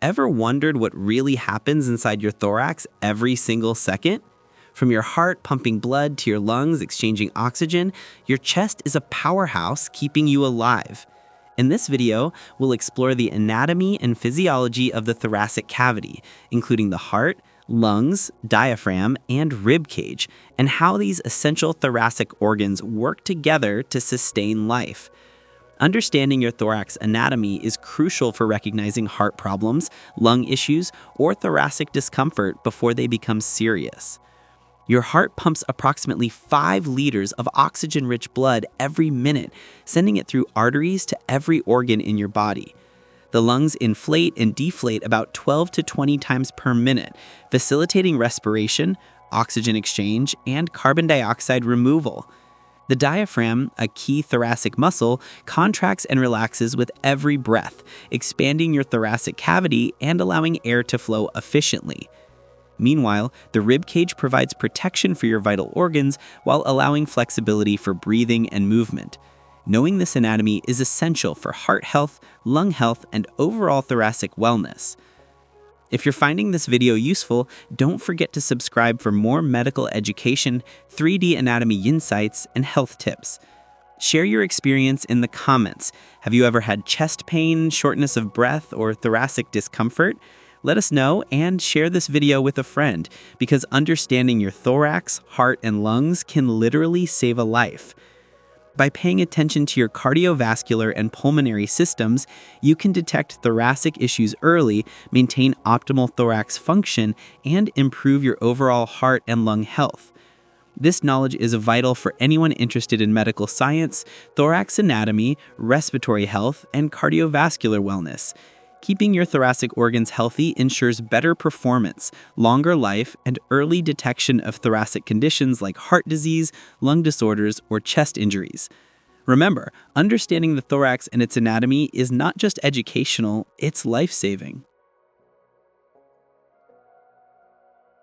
Ever wondered what really happens inside your thorax every single second? From your heart pumping blood to your lungs exchanging oxygen, your chest is a powerhouse keeping you alive. In this video, we'll explore the anatomy and physiology of the thoracic cavity, including the heart, lungs, diaphragm, and rib cage, and how these essential thoracic organs work together to sustain life. Understanding your thorax anatomy is crucial for recognizing heart problems, lung issues, or thoracic discomfort before they become serious. Your heart pumps approximately 5 liters of oxygen-rich blood every minute, sending it through arteries to every organ in your body. The lungs inflate and deflate about 12 to 20 times per minute, facilitating respiration, oxygen exchange, and carbon dioxide removal. The diaphragm, a key thoracic muscle, contracts and relaxes with every breath, expanding your thoracic cavity and allowing air to flow efficiently. Meanwhile, the rib cage provides protection for your vital organs while allowing flexibility for breathing and movement. Knowing this anatomy is essential for heart health, lung health, and overall thoracic wellness. If you're finding this video useful, don't forget to subscribe for more medical education, 3D anatomy insights, and health tips. Share your experience in the comments. Have you ever had chest pain, shortness of breath, or thoracic discomfort? Let us know and share this video with a friend, because understanding your thorax, heart, and lungs can literally save a life. By paying attention to your cardiovascular and pulmonary systems, you can detect thoracic issues early, maintain optimal thorax function, and improve your overall heart and lung health. This knowledge is vital for anyone interested in medical science, thorax anatomy, respiratory health, and cardiovascular wellness. Keeping your thoracic organs healthy ensures better performance, longer life, and early detection of thoracic conditions like heart disease, lung disorders, or chest injuries. Remember, understanding the thorax and its anatomy is not just educational, it's life-saving.